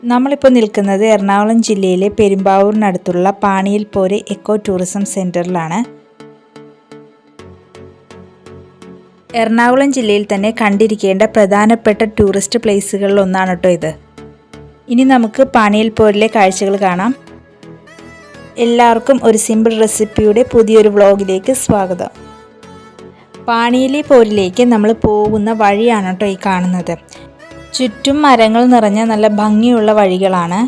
നമ്മളിപ്പോൾ നിൽക്കുന്നത് എറണാകുളം ജില്ലയിലെ പെരുമ്പാവൂരിനടുത്തുള്ള പാണിയിൽ പോര് എക്കോ ടൂറിസം സെൻറ്ററിലാണ്. എറണാകുളം ജില്ലയിൽ തന്നെ കണ്ടിരിക്കേണ്ട പ്രധാനപ്പെട്ട ടൂറിസ്റ്റ് പ്ലേസുകളിൽ ഒന്നാണ് കേട്ടോ ഇത്. ഇനി നമുക്ക് പാണിയിൽ പോരിലെ കാഴ്ചകൾ കാണാം. എല്ലാവർക്കും ഒരു സിമ്പിൾ റെസിപ്പിയുടെ പുതിയൊരു വ്ളോഗിലേക്ക് സ്വാഗതം. പാണിയേലി പോരിലേക്ക് നമ്മൾ പോകുന്ന വഴിയാണ് കേട്ടോ ഈ കാണുന്നത്. ചുറ്റും മരങ്ങൾ നിറഞ്ഞ നല്ല ഭംഗിയുള്ള വഴികളാണ്.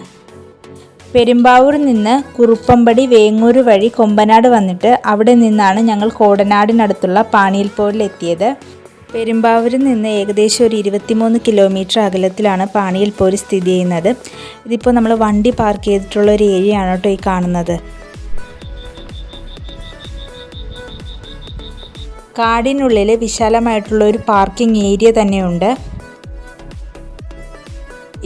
പെരുമ്പാവൂരിൽ നിന്ന് കുറുപ്പമ്പടി വേങ്ങൂർ വഴി കൊമ്പനാട് വന്നിട്ട് അവിടെ നിന്നാണ് ഞങ്ങൾ കോടനാടിനടുത്തുള്ള പാണിയിൽ പോരിലെത്തിയത്. പെരുമ്പാവൂരിൽ നിന്ന് ഏകദേശം ഒരു 23 കിലോമീറ്റർ അകലത്തിലാണ് പാണിയിൽ പോര് സ്ഥിതി ചെയ്യുന്നത്. ഇതിപ്പോൾ നമ്മൾ വണ്ടി പാർക്ക് ചെയ്തിട്ടുള്ള ഒരു ഏരിയ ആണ് കേട്ടോ ഈ കാണുന്നത്. കാടിനുള്ളിൽ വിശാലമായിട്ടുള്ള ഒരു പാർക്കിംഗ് ഏരിയ തന്നെയുണ്ട്.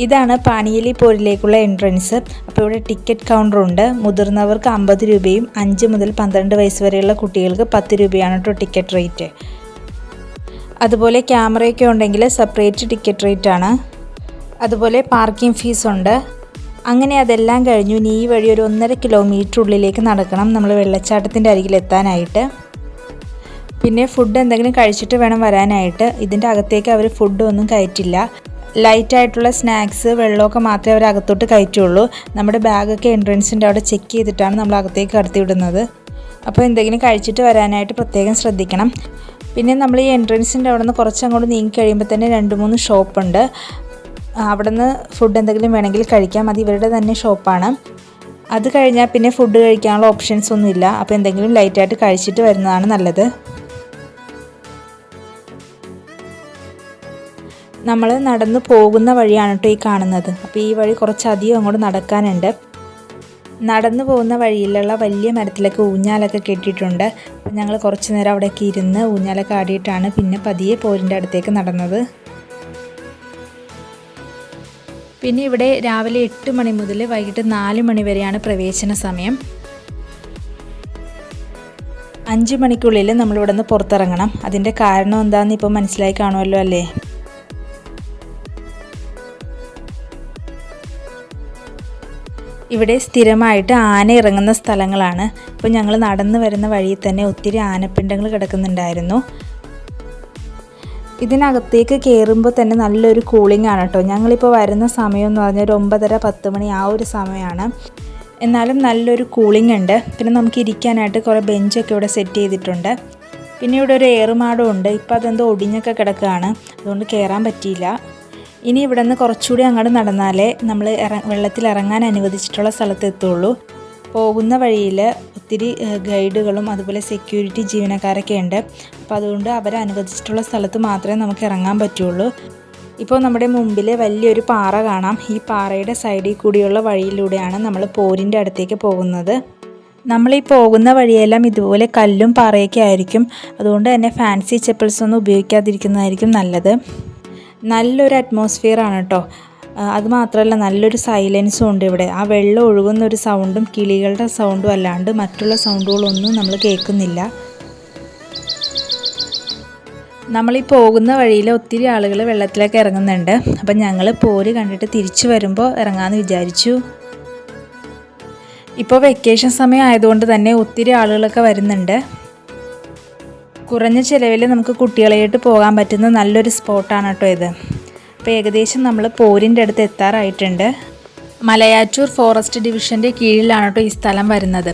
ഇതാണ് പാണിയേലി പോരിലേക്കുള്ള എൻട്രൻസ്. അപ്പോൾ ഇവിടെ ടിക്കറ്റ് കൗണ്ടറുണ്ട്. മുതിർന്നവർക്ക് 50 രൂപയും 5 മുതൽ 12 വയസ്സ് വരെയുള്ള കുട്ടികൾക്ക് 10 രൂപയാണ് കേട്ടോ ടിക്കറ്റ് റേറ്റ്. അതുപോലെ ക്യാമറയൊക്കെ ഉണ്ടെങ്കിൽ സെപ്പറേറ്റ് ടിക്കറ്റ് റേറ്റ് ആണ്. അതുപോലെ പാർക്കിംഗ് ഫീസ് ഉണ്ട്. അങ്ങനെ അതെല്ലാം കഴിഞ്ഞു ഇനി ഈ വഴി ഒരു 1.5 കിലോമീറ്റർ ഉള്ളിലേക്ക് നടക്കണം നമ്മൾ വെള്ളച്ചാട്ടത്തിൻ്റെ അരികിലെത്താനായിട്ട്. പിന്നെ ഫുഡ് എന്തെങ്കിലും കഴിച്ചിട്ട് വേണം വരാനായിട്ട്. ഇതിൻ്റെ അകത്തേക്ക് അവർ ഫുഡൊന്നും കയറ്റില്ല. ലൈറ്റായിട്ടുള്ള സ്നാക്സ് വെള്ളമൊക്കെ മാത്രമേ അവർ അകത്തോട്ട് കയറ്റുള്ളൂ. നമ്മുടെ ബാഗൊക്കെ എൻട്രൻസിൻ്റെ അവിടെ ചെക്ക് ചെയ്തിട്ടാണ് നമ്മൾ അകത്തേക്ക് കടത്തി വിടുന്നത്. അപ്പോൾ എന്തെങ്കിലും കഴിച്ചിട്ട് വരാനായിട്ട് പ്രത്യേകം ശ്രദ്ധിക്കണം. പിന്നെ നമ്മൾ ഈ എൻട്രൻസിൻ്റെ അവിടെ നിന്ന് കുറച്ചങ്ങോട്ട് നീങ്ങി കഴിയുമ്പോൾ തന്നെ 2-3 ഷോപ്പുണ്ട്. അവിടെ നിന്ന് ഫുഡ് എന്തെങ്കിലും വേണമെങ്കിൽ കഴിക്കാം. അത് ഇവരുടെ തന്നെ ഷോപ്പാണ്. അത് കഴിഞ്ഞാൽ പിന്നെ ഫുഡ് കഴിക്കാനുള്ള ഓപ്ഷൻസ് ഒന്നുമില്ല. അപ്പോൾ എന്തെങ്കിലും ലൈറ്റായിട്ട് കഴിച്ചിട്ട് വരുന്നതാണ് നല്ലത്. നമ്മൾ നടന്നു പോകുന്ന വഴിയാണ് കേട്ടോ ഈ കാണുന്നത്. അപ്പോൾ ഈ വഴി കുറച്ചധികം അങ്ങോട്ട് നടക്കാനുണ്ട്. നടന്നു പോകുന്ന വഴിയിലുള്ള വലിയ മരത്തിലൊക്കെ ഊഞ്ഞാലൊക്കെ കെട്ടിയിട്ടുണ്ട്. അപ്പോൾ ഞങ്ങൾ കുറച്ച് നേരം അവിടെയൊക്കെ ഇരുന്ന് ഊഞ്ഞാലൊക്കെ ആടിയിട്ടാണ് പിന്നെ പതിയെ പോരിൻ്റെ അടുത്തേക്ക് നടന്നത്. പിന്നെ ഇവിടെ രാവിലെ 8 മണി മുതൽ വൈകിട്ട് 4 മണി വരെയാണ് പ്രവേശന സമയം. 5 മണിക്കുള്ളിൽ നമ്മളിവിടെ നിന്ന് പുറത്തിറങ്ങണം. അതിൻ്റെ കാരണം എന്താണെന്ന് ഇപ്പോൾ മനസ്സിലായി കാണുമല്ലോ അല്ലേ. ഇവിടെ സ്ഥിരമായിട്ട് ആന ഇറങ്ങുന്ന സ്ഥലങ്ങളാണ്. ഇപ്പോൾ ഞങ്ങൾ നടന്നു വരുന്ന വഴിയിൽ തന്നെ ഒത്തിരി ആനപ്പിണ്ടങ്ങൾ കിടക്കുന്നുണ്ടായിരുന്നു. ഇതിനകത്തേക്ക് കയറുമ്പോൾ തന്നെ നല്ലൊരു കൂളിംഗ് ആണ് കേട്ടോ. ഞങ്ങളിപ്പോൾ വരുന്ന സമയം എന്ന് പറഞ്ഞാൽ ഒരു 9:30-10 മണി ആ ഒരു സമയമാണ്. എന്നാലും നല്ലൊരു കൂളിംഗ് ഉണ്ട്. പിന്നെ നമുക്ക് ഇരിക്കാനായിട്ട് കുറേ ബെഞ്ചൊക്കെ ഇവിടെ സെറ്റ് ചെയ്തിട്ടുണ്ട്. പിന്നെ ഇവിടെ ഒരു ഏറുമാടം ഉണ്ട്. ഇപ്പോൾ അതെന്തോ ഒടിഞ്ഞൊക്കെ കിടക്കുകയാണ്, അതുകൊണ്ട് കയറാൻ പറ്റിയില്ല. ഇനി ഇവിടെ നിന്ന് കുറച്ചുകൂടി അങ്ങോട്ട് നടന്നാലേ നമ്മൾ വെള്ളത്തിൽ ഇറങ്ങാൻ അനുവദിച്ചിട്ടുള്ള സ്ഥലത്ത് എത്തുള്ളൂ. പോകുന്ന വഴിയിൽ ഒത്തിരി ഗൈഡുകളും അതുപോലെ സെക്യൂരിറ്റി ജീവനക്കാരൊക്കെ ഉണ്ട്. അപ്പോൾ അതുകൊണ്ട് അവരെ അനുവദിച്ചിട്ടുള്ള സ്ഥലത്ത് മാത്രമേ നമുക്ക് ഇറങ്ങാൻ പറ്റുള്ളൂ. ഇപ്പോൾ നമ്മുടെ മുമ്പിൽ വലിയൊരു പാറ കാണാം. ഈ പാറയുടെ സൈഡിൽ കൂടിയുള്ള വഴിയിലൂടെയാണ് നമ്മൾ പോരിൻ്റെ അടുത്തേക്ക് പോകുന്നത്. നമ്മളീ പോകുന്ന വഴിയെല്ലാം ഇതുപോലെ കല്ലും പാറയൊക്കെ ആയിരിക്കും. അതുകൊണ്ട് തന്നെ ഫാൻസി ചെപ്പിൾസ് ഒന്നും ഉപയോഗിക്കാതിരിക്കുന്നതായിരിക്കും നല്ലത്. നല്ലൊരു അറ്റ്മോസ്ഫിയർ ആണ് കേട്ടോ. അതുമാത്രമല്ല നല്ലൊരു സൈലൻസും ഉണ്ട് ഇവിടെ. ആ വെള്ളം ഒഴുകുന്ന ഒരു സൗണ്ടും കിളികളുടെ സൗണ്ടും അല്ലാണ്ട് മറ്റുള്ള സൗണ്ടുകളൊന്നും നമ്മൾ കേൾക്കുന്നില്ല. നമ്മളീ പോകുന്ന വഴിയിൽ ഒത്തിരി ആളുകൾ വെള്ളത്തിലേക്ക് ഇറങ്ങുന്നുണ്ട്. അപ്പം ഞങ്ങൾ പോര് കണ്ടിട്ട് തിരിച്ചു വരുമ്പോൾ ഇറങ്ങാമെന്ന് വിചാരിച്ചു. ഇപ്പോൾ വെക്കേഷൻ സമയം ആയതുകൊണ്ട് തന്നെ ഒത്തിരി ആളുകളൊക്കെ വരുന്നുണ്ട്. കുറഞ്ഞ ചിലവിൽ നമുക്ക് കുട്ടികളായിട്ട് പോകാൻ പറ്റുന്ന നല്ലൊരു സ്പോട്ടാണ് കേട്ടോ ഇത്. അപ്പോൾ ഏകദേശം നമ്മൾ പോരിൻ്റെ അടുത്ത് എത്താറായിട്ടുണ്ട്. മലയാറ്റൂർ ഫോറസ്റ്റ് ഡിവിഷൻ്റെ കീഴിലാണ് കേട്ടോ ഈ സ്ഥലം വരുന്നത്.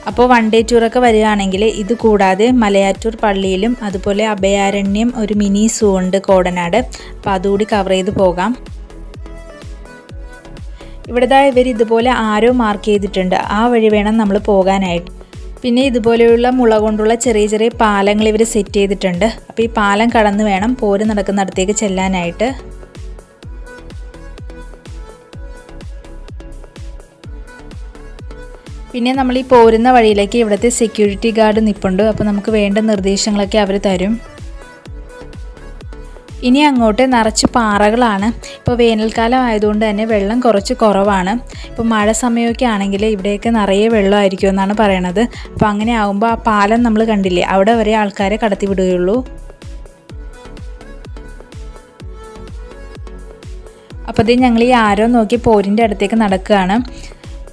അപ്പോൾ 1 ഡേ ടൂറൊക്കെ വരികയാണെങ്കിൽ ഇത് കൂടാതെ മലയാറ്റൂർ പള്ളിയിലും അതുപോലെ അഭയാരണ്യം ഒരു മിനി സൂ ഉണ്ട് കോടനാട്. അപ്പോൾ അതുകൂടി കവർ ചെയ്ത് പോകാം. ഇവിടെതാ ഇവർ ഇതുപോലെ ആരോ മാർക്ക് ചെയ്തിട്ടുണ്ട്. ആ വഴി വേണം നമ്മൾ പോകാനായിട്ട്. പിന്നെ ഇതുപോലെയുള്ള മുള കൊണ്ടുള്ള ചെറിയ ചെറിയ പാലങ്ങൾ ഇവർ സെറ്റ് ചെയ്തിട്ടുണ്ട്. അപ്പോൾ ഈ പാലം കടന്ന് വേണം പോര് നടക്കുന്നിടത്തേക്ക് ചെല്ലാനായിട്ട്. പിന്നെ നമ്മൾ ഈ പോരുന്ന വഴിയിലേക്ക് ഇവിടുത്തെ സെക്യൂരിറ്റി ഗാർഡ് നിൽപ്പുണ്ട്. അപ്പോൾ നമുക്ക് വേണ്ട നിർദ്ദേശങ്ങളൊക്കെ അവർ തരും. ഇനി അങ്ങോട്ട് നിറച്ച് പാറകളാണ്. ഇപ്പോൾ വേനൽക്കാലം ആയതുകൊണ്ട് തന്നെ വെള്ളം കുറച്ച് കുറവാണ്. ഇപ്പോൾ മഴ സമയമൊക്കെ ആണെങ്കിൽ ഇവിടെയൊക്കെ നിറയെ വെള്ളമായിരിക്കും എന്നാണ് പറയണത്. അപ്പോൾ അങ്ങനെ ആകുമ്പോൾ ആ പാലം നമ്മൾ കണ്ടില്ലേ, അവിടെ വരെ ആൾക്കാരെ കടത്തി വിടുകയുള്ളൂ. അപ്പോൾ ഇത് ഞങ്ങൾ ഈ ആരോ നോക്കി പോരിൻ്റെ അടുത്തേക്ക് നടക്കുകയാണ്.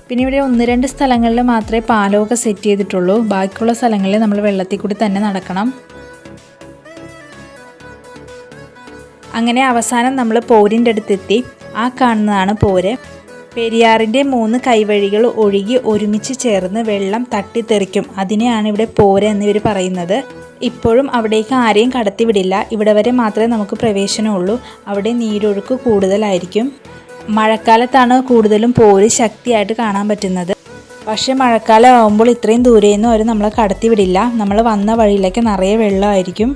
പിന്നെ ഇവിടെ 1-2 സ്ഥലങ്ങളിൽ മാത്രമേ പാലമൊക്കെ സെറ്റ് ചെയ്തിട്ടുള്ളൂ. ബാക്കിയുള്ള സ്ഥലങ്ങളിൽ നമ്മൾ വെള്ളത്തിൽ കൂടി തന്നെ നടക്കണം. അങ്ങനെ അവസാനം നമ്മൾ പോരിൻ്റെ അടുത്തെത്തി. ആ കാണുന്നതാണ് പോര്. പെരിയാറിൻ്റെ 3 കൈവഴികൾ ഒഴുകി ഒരുമിച്ച് ചേർന്ന് വെള്ളം തട്ടിത്തെറിക്കും. അതിനെയാണ് ഇവിടെ പോര് എന്നിവർ പറയുന്നത്. ഇപ്പോഴും അവിടേക്ക് ആരെയും കടത്തിവിടില്ല. ഇവിടെ വരെ മാത്രമേ നമുക്ക് പ്രവേശനമുള്ളൂ. അവിടെ നീരൊഴുക്ക് കൂടുതലായിരിക്കും. മഴക്കാലത്താണ് കൂടുതലും പോര് ശക്തിയായിട്ട് കാണാൻ പറ്റുന്നത്. പക്ഷേ മഴക്കാലം ആകുമ്പോൾ ഇത്രയും ദൂരെയൊന്നും അവർ നമ്മളെ കടത്തിവിടില്ല. നമ്മൾ വന്ന വഴിയിലേക്ക് നിറയെ വെള്ളമായിരിക്കും.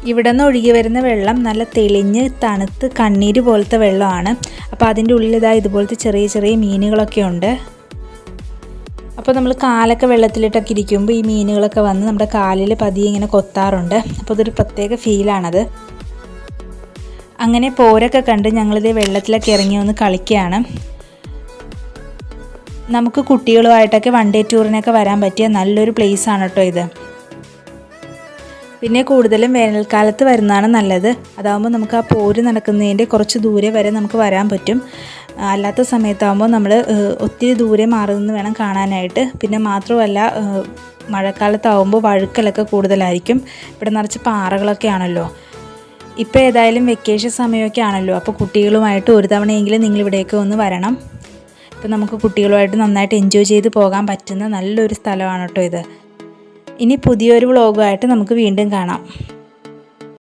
ഇവിടെ നിന്ന് ഒഴുകി വരുന്ന വെള്ളം നല്ല തെളിഞ്ഞ് തണുത്ത് കണ്ണീര് പോലത്തെ വെള്ളമാണ്. അപ്പോൾ അതിൻ്റെ ഉള്ളിൽ ഇതുപോലത്തെ ചെറിയ ചെറിയ മീനുകളൊക്കെ ഉണ്ട്. അപ്പോൾ നമ്മൾ കാലൊക്കെ വെള്ളത്തിലിട്ടൊക്കെ ഇരിക്കുമ്പോൾ ഈ മീനുകളൊക്കെ വന്ന് നമ്മുടെ കാലിൽ പതിയെ ഇങ്ങനെ കൊത്താറുണ്ട്. അപ്പോൾ അതൊരു പ്രത്യേക ഫീലാണത്. അങ്ങനെ പോരൊക്കെ കണ്ട് ഞങ്ങളിത് വെള്ളത്തിലൊക്കെ ഇറങ്ങി ഒന്ന് കളിക്കുകയാണ്. നമുക്ക് കുട്ടികളുമായിട്ടൊക്കെ 1 ഡേ ടൂറിനൊക്കെ വരാൻ പറ്റിയ നല്ലൊരു പ്ലേസാണ് കേട്ടോ ഇത്. പിന്നെ കൂടുതലും വേനൽക്കാലത്ത് വരുന്നതാണ് നല്ലത്. അതാകുമ്പോൾ നമുക്ക് ആ പോര് നടക്കുന്നതിൻ്റെ കുറച്ച് ദൂരെ വരെ നമുക്ക് വരാൻ പറ്റും. അല്ലാത്ത സമയത്താകുമ്പോൾ നമ്മൾ ഒത്തിരി ദൂരെ മാറി നിന്ന് വേണം കാണാനായിട്ട്. പിന്നെ മാത്രമല്ല മഴക്കാലത്താകുമ്പോൾ വഴുക്കലൊക്കെ കൂടുതലായിരിക്കും. ഇവിടെ നിറച്ച് പാറകളൊക്കെ ആണല്ലോ. ഇപ്പോൾ ഏതായാലും വെക്കേഷൻ സമയമൊക്കെ ആണല്ലോ. അപ്പോൾ കുട്ടികളുമായിട്ട് ഒരു തവണയെങ്കിലും നിങ്ങളിവിടേക്ക് ഒന്ന് വരണം. ഇപ്പോൾ നമുക്ക് കുട്ടികളുമായിട്ട് നന്നായിട്ട് എൻജോയ് ചെയ്ത് പോകാൻ പറ്റുന്ന നല്ലൊരു സ്ഥലമാണ് കേട്ടോ ഇത്. ഇനി പുതിയൊരു വ്ളോഗുമായിട്ട് നമുക്ക് വീണ്ടും കാണാം.